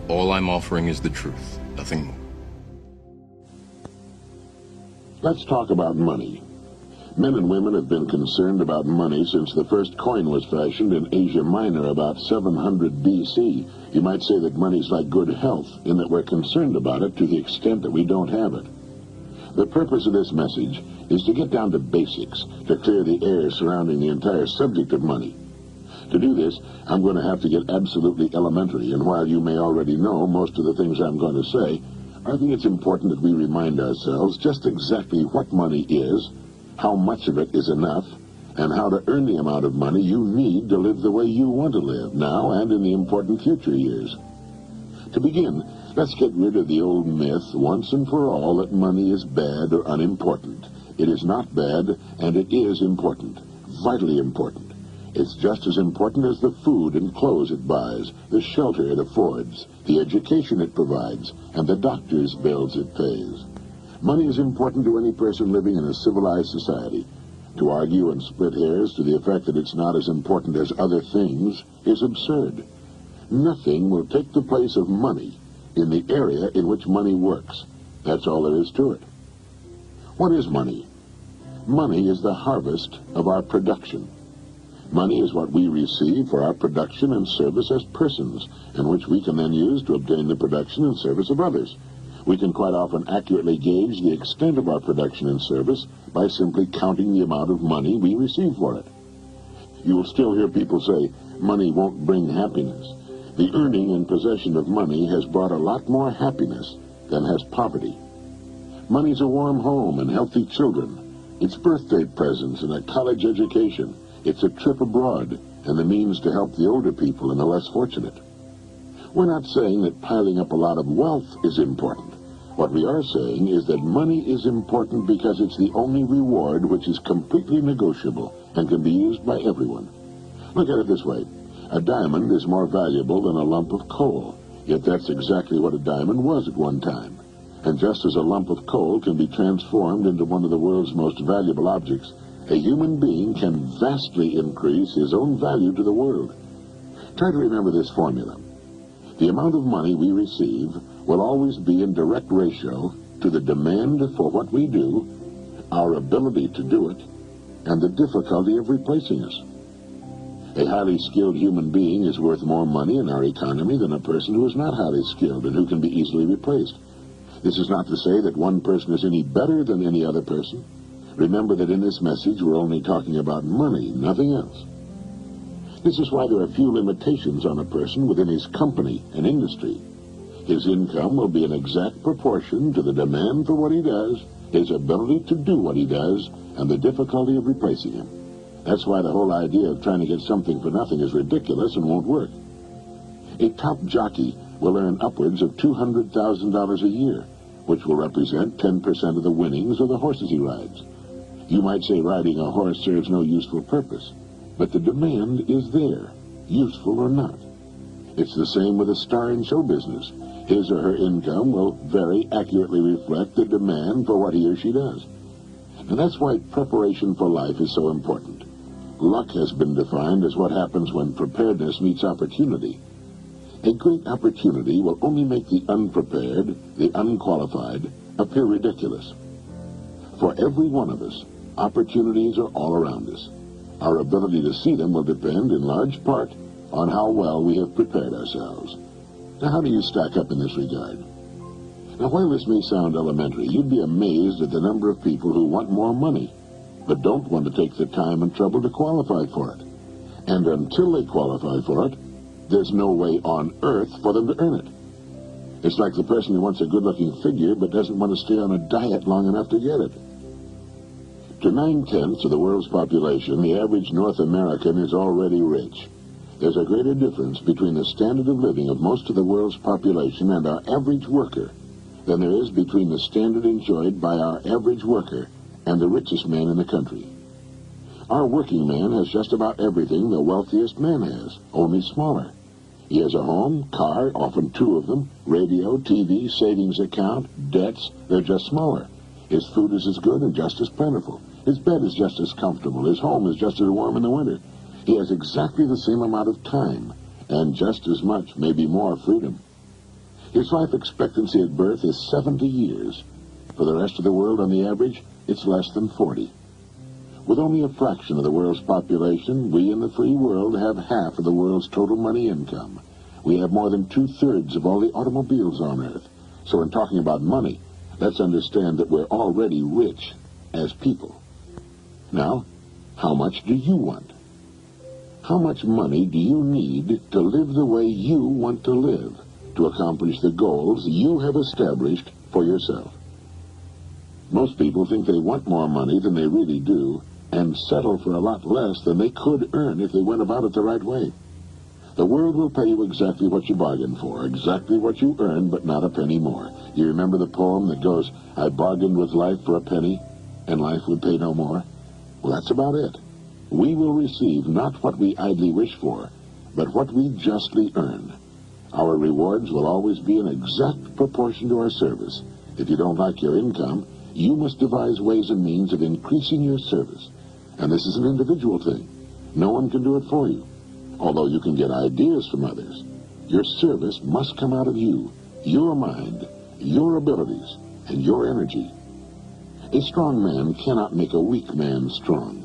All I'm offering is the truth, nothing more. Let's talk about money. Men and women have been concerned about money since the first coin was fashioned in Asia Minor about 700 BC. You might say that money's like good health, in that we're concerned about it to the extent that we don't have it. The purpose of this message is to get down to basics, to clear the air surrounding the entire subject of money. To do this, I'm going to have to get absolutely elementary, and while you may already know most of the things I'm going to say, I think it's important that we remind ourselves just exactly what money is, how much of it is enough, and how to earn the amount of money you need to live the way you want to live, now and in the important future years. To begin, let's get rid of the old myth, once and for all, that money is bad or unimportant. It is not bad, and it is important, vitally important. It's just as important as the food and clothes it buys, the shelter it affords, the education it provides, and the doctor's bills it pays. Money is important to any person living in a civilized society. To argue and split hairs to the effect that it's not as important as other things is absurd. Nothing will take the place of money in the area in which money works. That's all there is to it. What is money? Money is the harvest of our production. Money is what we receive for our production and service as persons, and which we can then use to obtain the production and service of others. We can quite often accurately gauge the extent of our production and service by simply counting the amount of money we receive for it. You will still hear people say, money won't bring happiness. The earning and possession of money has brought a lot more happiness than has poverty. Money's a warm home and healthy children. It's birthday presents and a college education. It's a trip abroad and the means to help the older people and the less fortunate. We're not saying that piling up a lot of wealth is important. What we are saying is that money is important because it's the only reward which is completely negotiable and can be used by everyone. Look at it this way. A diamond is more valuable than a lump of coal, yet that's exactly what a diamond was at one time. And just as a lump of coal can be transformed into one of the world's most valuable objects, a human being can vastly increase his own value to the world. Try to remember this formula. The amount of money we receive will always be in direct ratio to the demand for what we do, our ability to do it, and the difficulty of replacing us. A highly skilled human being is worth more money in our economy than a person who is not highly skilled and who can be easily replaced. This is not to say that one person is any better than any other person. Remember that in this message we're only talking about money, nothing else. This is why there are few limitations on a person within his company and industry. His income will be an exact proportion to the demand for what he does, his ability to do what he does, and the difficulty of replacing him. That's why the whole idea of trying to get something for nothing is ridiculous and won't work. A top jockey will earn upwards of $200,000 a year, which will represent 10% of the winnings of the horses he rides. You might say riding a horse serves no useful purpose, but the demand is there, useful or not. It's the same with a star in show business. His or her income will very accurately reflect the demand for what he or she does. And that's why preparation for life is so important. Luck has been defined as what happens when preparedness meets opportunity. A great opportunity will only make the unprepared, the unqualified, appear ridiculous. For every one of us, opportunities are all around us. Our ability to see them will depend in large part on how well we have prepared ourselves. Now, how do you stack up in this regard? Now, while this may sound elementary, you'd be amazed at the number of people who want more money, but don't want to take the time and trouble to qualify for it. And until they qualify for it, there's no way on earth for them to earn it. It's like the person who wants a good-looking figure but doesn't want to stay on a diet long enough to get it. To 9/10 of the world's population, the average North American is already rich. There's a greater difference between the standard of living of most of the world's population and our average worker than there is between the standard enjoyed by our average worker and the richest man in the country. Our working man has just about everything the wealthiest man has, only smaller. He has a home, car, often two of them, radio, TV, savings account, debts. They're just smaller. His food is as good and just as plentiful. His bed is just as comfortable. His home is just as warm in the winter. He has exactly the same amount of time and just as much, maybe more, freedom. Its life expectancy at birth is 70 years. For the rest of the world, on the average, it's less than 40. With only a fraction of the world's population, we in the free world have half of the world's total money income. We have more than 2/3 of all the automobiles on Earth. So in talking about money, let's understand that we're already rich as people. Now, how much do you want? How much money do you need to live the way you want to live, to accomplish the goals you have established for yourself? Most people think they want more money than they really do, and settle for a lot less than they could earn if they went about it the right way. The world will pay you exactly what you bargained for, exactly what you earned, but not a penny more. You remember the poem that goes, "I bargained with life for a penny, and life would pay no more"? Well, that's about it. We will receive not what we idly wish for, but what we justly earn. Our rewards will always be in exact proportion to our service. If you don't like your income, you must devise ways and means of increasing your service. And this is an individual thing. No one can do it for you. Although you can get ideas from others, your service must come out of you, your mind, your abilities, and your energy. A strong man cannot make a weak man strong,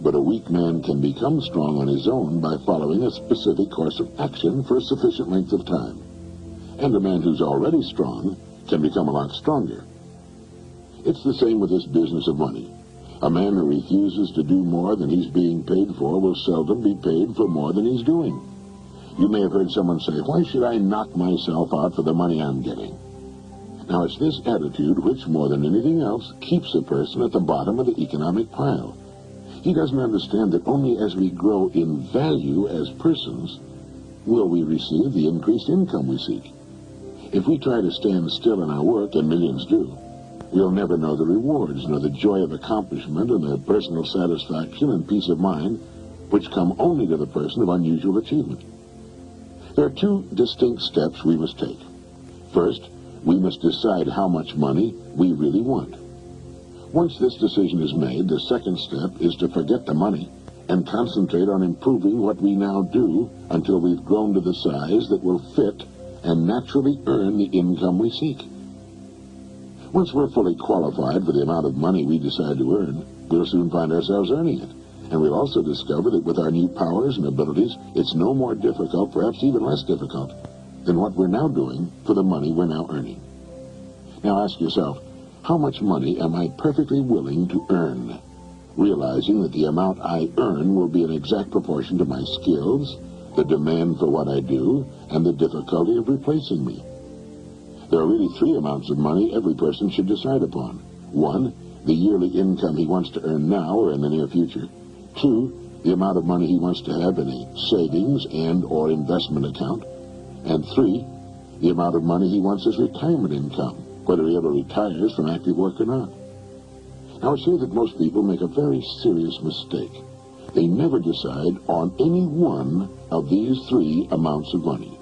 but a weak man can become strong on his own by following a specific course of action for a sufficient length of time. And a man who's already strong can become a lot stronger. It's the same with this business of money. A man who refuses to do more than he's being paid for will seldom be paid for more than he's doing. You may have heard someone say, "Why should I knock myself out for the money I'm getting?" Now, it's this attitude which, more than anything else, keeps a person at the bottom of the economic pile. He doesn't understand that only as we grow in value as persons will we receive the increased income we seek. If we try to stand still in our work, and millions do, we'll never know the rewards, nor the joy of accomplishment, and the personal satisfaction and peace of mind which come only to the person of unusual achievement. There are two distinct steps we must take. First, we must decide how much money we really want. Once this decision is made, the second step is to forget the money and concentrate on improving what we now do until we've grown to the size that will fit and naturally earn the income we seek. Once we're fully qualified for the amount of money we decide to earn, we'll soon find ourselves earning it. And we'll also discover that with our new powers and abilities, it's no more difficult, perhaps even less difficult, than what we're now doing for the money we're now earning. Now ask yourself, how much money am I perfectly willing to earn, realizing that the amount I earn will be in exact proportion to my skills, the demand for what I do, and the difficulty of replacing me? There are really three amounts of money every person should decide upon. One, the yearly income he wants to earn now or in the near future. Two, the amount of money he wants to have in a savings and or investment account. And three, the amount of money he wants as retirement income, whether he ever retires from active work or not. Now, it's here that most people make a very serious mistake. They never decide on any one of these three amounts of money.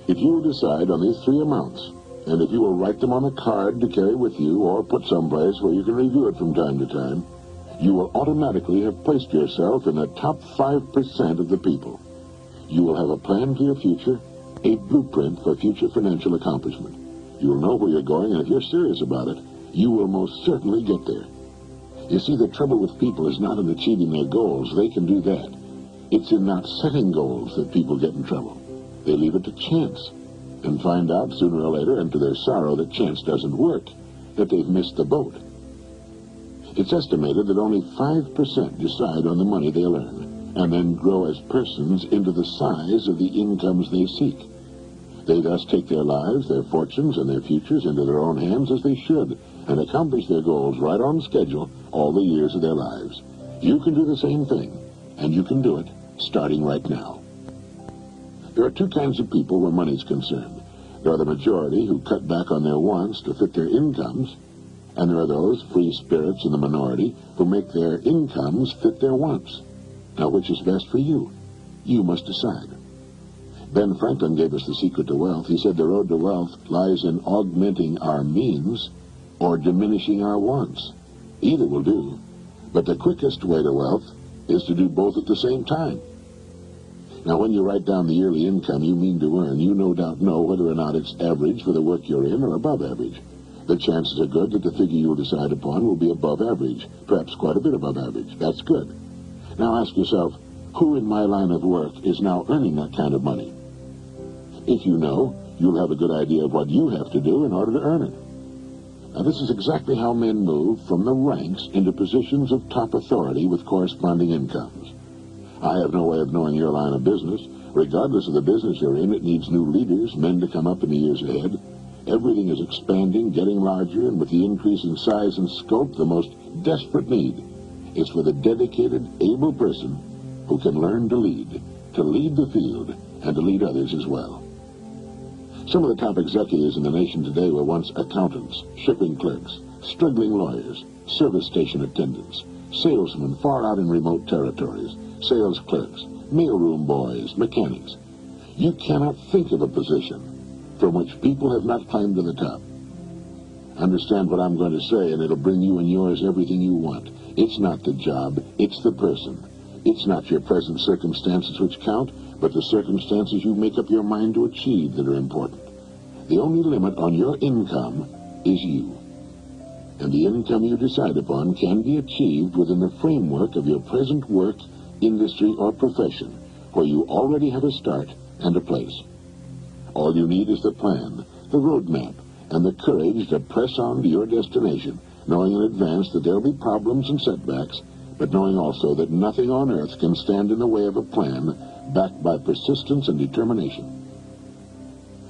If you will decide on these three amounts, and if you will write them on a card to carry with you or put someplace where you can review it from time to time, you will automatically have placed yourself in the top 5% of the people. You will have a plan for your future, a blueprint for future financial accomplishment. You will know where you're going, and if you're serious about it, you will most certainly get there. You see, the trouble with people is not in achieving their goals. They can do that. It's in not setting goals that people get in trouble. They leave it to chance and find out sooner or later, and to their sorrow, that chance doesn't work, that they've missed the boat. It's estimated that only 5% decide on the money they'll earn and then grow as persons into the size of the incomes they seek. They thus take their lives, their fortunes, and their futures into their own hands as they should, and accomplish their goals right on schedule all the years of their lives. You can do the same thing, and you can do it starting right now. There are two kinds of people where money's concerned. There are the majority who cut back on their wants to fit their incomes, and there are those free spirits in the minority who make their incomes fit their wants. Now, which is best for you? You must decide. Ben Franklin gave us the secret to wealth. He said the road to wealth lies in augmenting our means or diminishing our wants. Either will do, but the quickest way to wealth is to do both at the same time. Now, when you write down the yearly income you mean to earn, you no doubt know whether or not it's average for the work you're in or above average. The chances are good that the figure you'll decide upon will be above average, perhaps quite a bit above average. That's good. Now ask yourself, who in my line of work is now earning that kind of money? If you know, you'll have a good idea of what you have to do in order to earn it. Now, this is exactly how men move from the ranks into positions of top authority with corresponding incomes. I have no way of knowing your line of business. Regardless of the business you're in, it needs new leaders, men to come up in the years ahead. Everything is expanding, getting larger, and with the increase in size and scope, the most desperate need is for the dedicated, able person who can learn to lead the field, and to lead others as well. Some of the top executives in the nation today were once accountants, shipping clerks, struggling lawyers, service station attendants, salesmen far out in remote territories, sales clerks, mailroom boys, mechanics. You cannot think of a position from which people have not climbed to the top. Understand what I'm going to say, and it'll bring you and yours everything you want. It's not the job, it's the person. It's not your present circumstances which count, but the circumstances you make up your mind to achieve that are important. The only limit on your income is you. And the income you decide upon can be achieved within the framework of your present work, industry, or profession, where you already have a start and a place. All you need is the plan, the roadmap, and the courage to press on to your destination, knowing in advance that there'll be problems and setbacks, but knowing also that nothing on earth can stand in the way of a plan backed by persistence and determination.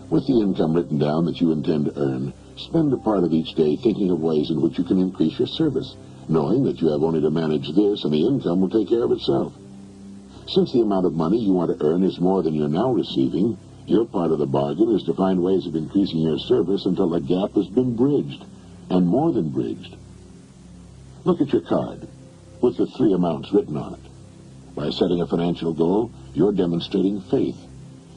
With the income written down that you intend to earn, spend a part of each day thinking of ways in which you can increase your service, knowing that you have only to manage this and the income will take care of itself. Since the amount of money you want to earn is more than you're now receiving, your part of the bargain is to find ways of increasing your service until the gap has been bridged, and more than bridged. Look at your card, with the 3 amounts written on it. By setting a financial goal, you're demonstrating faith.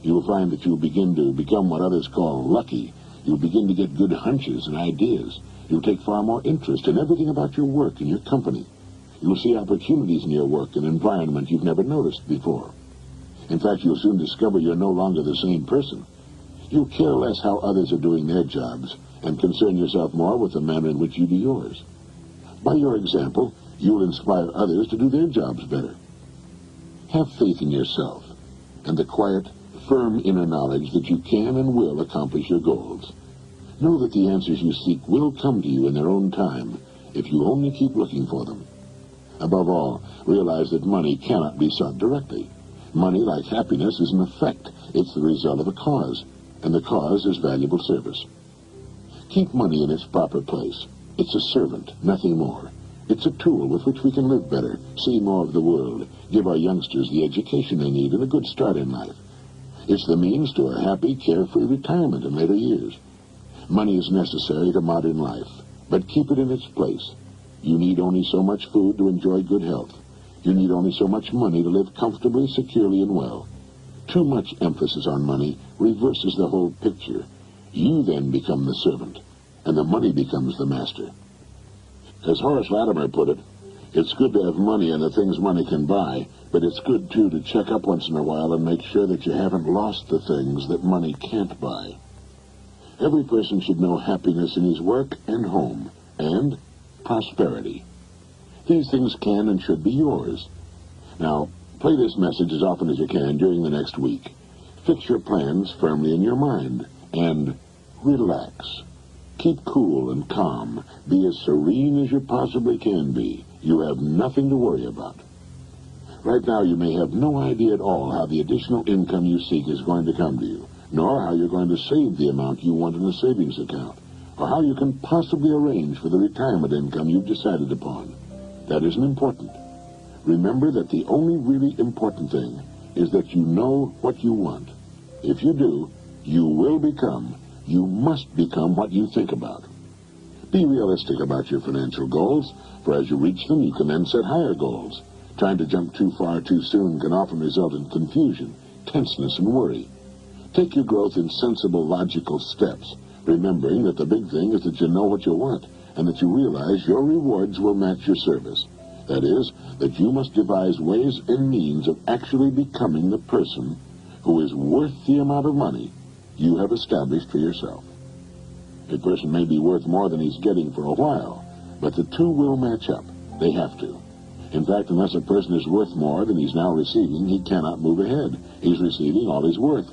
You'll find that you'll begin to become what others call lucky. You'll begin to get good hunches and ideas. You'll take far more interest in everything about your work and your company. You'll see opportunities in your work and environment you've never noticed before. In fact, you'll soon discover you're no longer the same person. You'll care less how others are doing their jobs and concern yourself more with the manner in which you do yours. By your example, you'll inspire others to do their jobs better. Have faith in yourself and the quiet, firm inner knowledge that you can and will accomplish your goals. Know that the answers you seek will come to you in their own time if you only keep looking for them. Above all, realize that money cannot be sought directly. Money, like happiness, is an effect. It's the result of a cause, and the cause is valuable service. Keep money in its proper place. It's a servant, nothing more. It's a tool with which we can live better, see more of the world, give our youngsters the education they need and a good start in life. It's the means to a happy, carefree retirement in later years. Money is necessary to modern life, but keep it in its place. You need only so much food to enjoy good health. You need only so much money to live comfortably, securely, and well. Too much emphasis on money reverses the whole picture. You then become the servant, and the money becomes the master. As Horace Latimer put it, it's good to have money and the things money can buy, but it's good, too, to check up once in a while and make sure that you haven't lost the things that money can't buy. Every person should know happiness in his work and home, and prosperity. These things can and should be yours. Now, play this message as often as you can during the next week. Fix your plans firmly in your mind, and relax. Keep cool and calm. Be as serene as you possibly can be. You have nothing to worry about. Right now, you may have no idea at all how the additional income you seek is going to come to you, nor how you're going to save the amount you want in a savings account, or how you can possibly arrange for the retirement income you've decided upon. That isn't important. Remember that the only really important thing is that you know what you want. If you do, you will become, you must become what you think about. Be realistic about your financial goals, for as you reach them, you can then set higher goals. Trying to jump too far too soon can often result in confusion, tenseness, and worry. Take your growth in sensible, logical steps, remembering that the big thing is that you know what you want, and that you realize your rewards will match your service. That is, that you must devise ways and means of actually becoming the person who is worth the amount of money you have established for yourself. A person may be worth more than he's getting for a while, but the two will match up. They have to. In fact, unless a person is worth more than he's now receiving, he cannot move ahead. He's receiving all he's worth.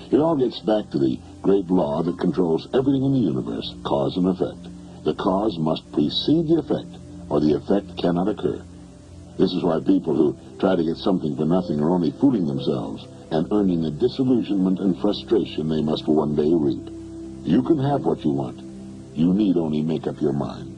It all gets back to the great law that controls everything in the universe, cause and effect. The cause must precede the effect, or the effect cannot occur. This is why people who try to get something for nothing are only fooling themselves and earning the disillusionment and frustration they must one day reap. You can have what you want. You need only make up your mind.